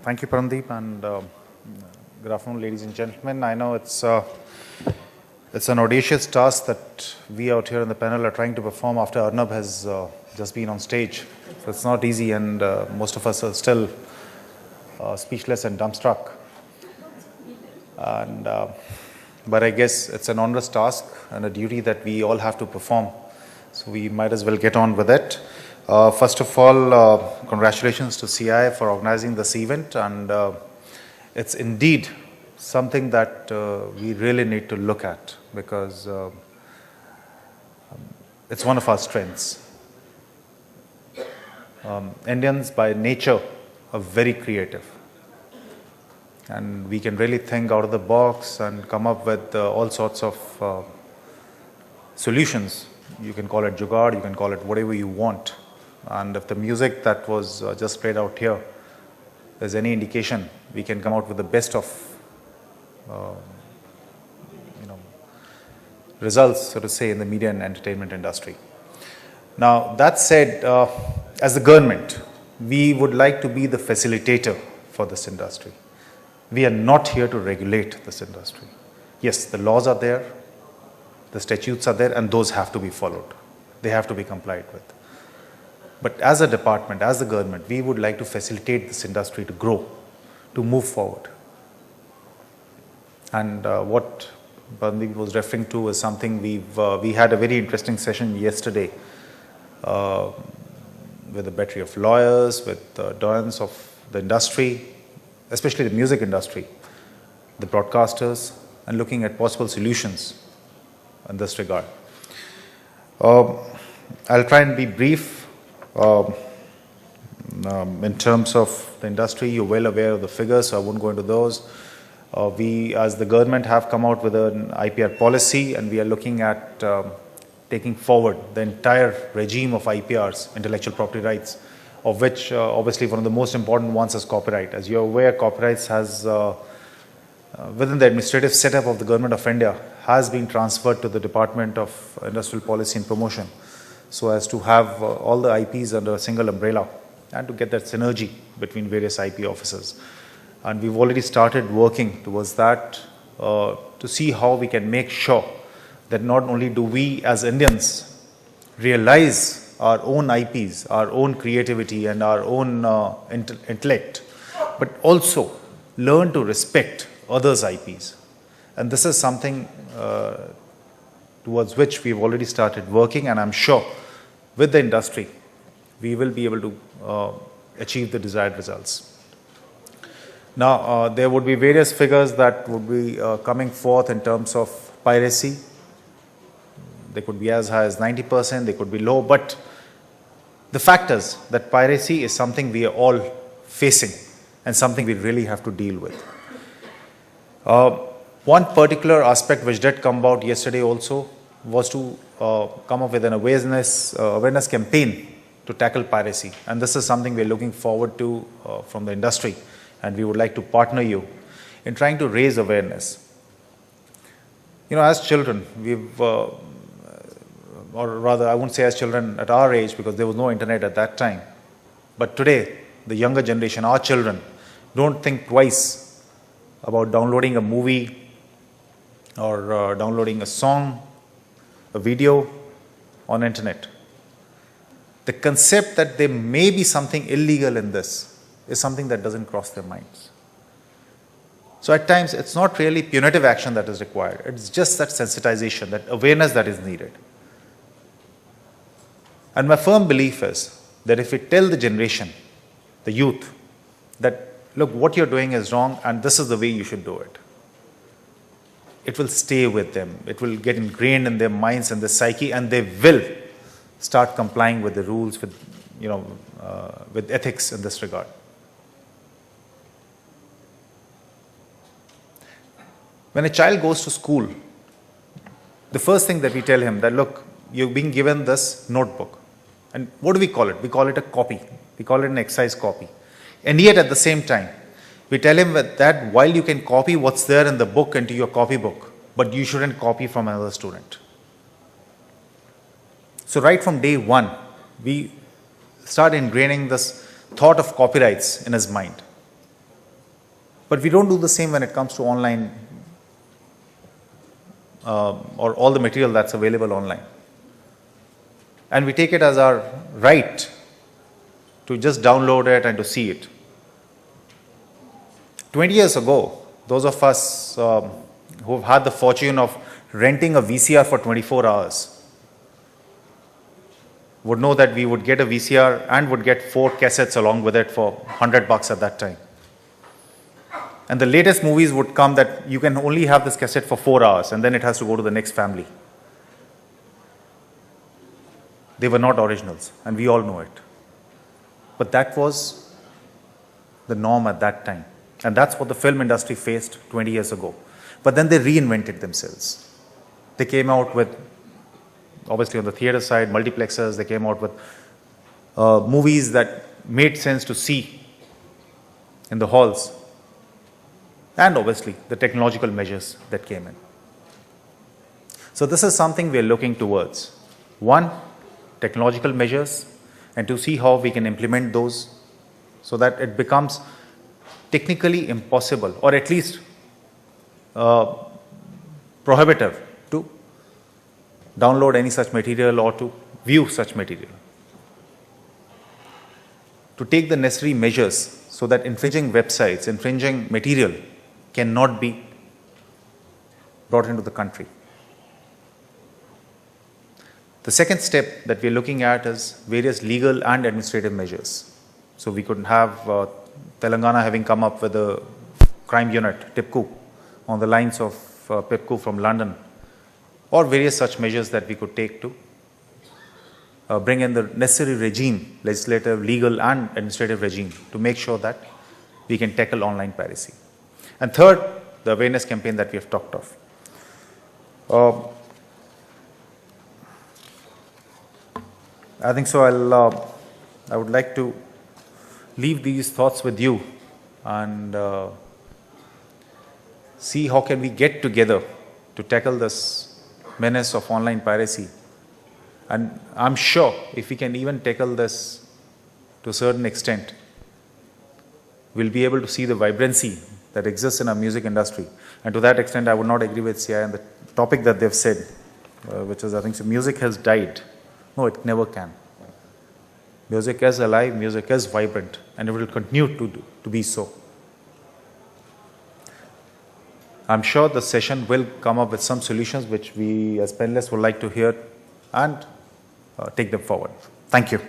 Thank you, Paramdeep, and good afternoon, ladies and gentlemen. I know it's an audacious task that we out here in the panel are trying to perform after Arnab has just been on stage. So it's not easy, and most of us are still speechless and dumbstruck. And but I guess it's an onerous task and a duty that we all have to perform. So we might as well get on with it. First of all, congratulations to CI for organizing this event, and it's indeed something that we really need to look at, because it's one of our strengths. Indians by nature are very creative, and we can really think out of the box and come up with all sorts of solutions. You can call it jugaad, you can call it whatever you want. And if the music that was just played out here is any indication, we can come out with the best of results, so to say, in the media and entertainment industry. Now, that said, as the government, we would like to be the facilitator for this industry. We are not here to regulate this industry. Yes, the laws are there, the statutes are there, and those have to be followed. They have to be complied with. But as a department, as the government, we would like to facilitate this industry to grow, to move forward. And what Bandhi was referring to is something we had a very interesting session yesterday with a battery of lawyers, with doyens of the industry, especially the music industry, the broadcasters, and looking at possible solutions in this regard. I'll try and be brief. In terms of the industry, you're well aware of the figures, so I won't go into those. We, as the government, have come out with an IPR policy, and we are looking at taking forward the entire regime of IPRs, intellectual property rights, of which obviously one of the most important ones is copyright. As you're aware, copyrights has, within the administrative setup of the Government of India, has been transferred to the Department of Industrial Policy and Promotion, so as to have all the IPs under a single umbrella and to get that synergy between various IP offices. And we've already started working towards that to see how we can make sure that not only do we as Indians realize our own IPs, our own creativity and our own intellect, but also learn to respect others' IPs. And this is something towards which we've already started working, and I'm sure with the industry we will be able to achieve the desired results. Now, there would be various figures that would be coming forth in terms of piracy. They could be as high as 90%, they could be low, but the fact is that piracy is something we are all facing and something we really have to deal with. One particular aspect which did come about yesterday also was to come up with an awareness campaign to tackle piracy, and this is something we're looking forward to from the industry, and we would like to partner you in trying to raise awareness. You know, as children, we've, or rather I won't say as children at our age, because there was no internet at that time, but today the younger generation, our children, don't think twice about downloading a movie or downloading a song, a video on internet. The concept that there may be something illegal in this is something that doesn't cross their minds. So at times it's not really punitive action that is required, it's just that sensitization, that awareness that is needed. And my firm belief is that if we tell the generation, the youth, that look, what you're doing is wrong and this is the way you should do it, it will stay with them. It will get ingrained in their minds and their psyche, and they will start complying with the rules, with, with ethics in this regard. When a child goes to school, the first thing that we tell him that, look, you're being given this notebook. And what do we call it? We call it a copy. We call it an exercise copy. And yet at the same time, we tell him that while you can copy what's there in the book into your copybook, but you shouldn't copy from another student. So right from day one, we start ingraining this thought of copyrights in his mind. But we don't do the same when it comes to online or all the material that's available online. And we take it as our right to just download it and to see it. 20 years ago, those of us who have had the fortune of renting a VCR for 24 hours would know that we would get a VCR and would get 4 cassettes along with it for $100 at that time. And the latest movies would come that you can only have this cassette for 4 hours and then it has to go to the next family. They were not originals, and we all know it. But that was the norm at that time. And that's what the film industry faced 20 years ago. But then they reinvented themselves. They came out with, obviously on the theater side, multiplexers. They came out with movies that made sense to see in the halls. And obviously the technological measures that came in. So this is something we are looking towards. One, technological measures, and to see how we can implement those so that it becomes technically impossible, or at least prohibitive, to download any such material or to view such material. To take the necessary measures so that infringing websites, infringing material cannot be brought into the country. The second step that we are looking at is various legal and administrative measures. So we could have Telangana having come up with a crime unit, DIPP, on the lines of PIPCO from London, or various such measures that we could take to bring in the necessary regime, legislative, legal and administrative regime, to make sure that we can tackle online piracy. And third, the awareness campaign that we have talked of. I think so I would like to leave these thoughts with you and see how can we get together to tackle this menace of online piracy. And I'm sure if we can even tackle this to a certain extent, we'll be able to see the vibrancy that exists in our music industry. And to that extent, I would not agree with CI and the topic that they've said, which is, I think, so music has died. No, it never can. Music is alive, music is vibrant, and it will continue to be so. I'm sure the session will come up with some solutions which we as panelists would like to hear and take them forward. Thank you.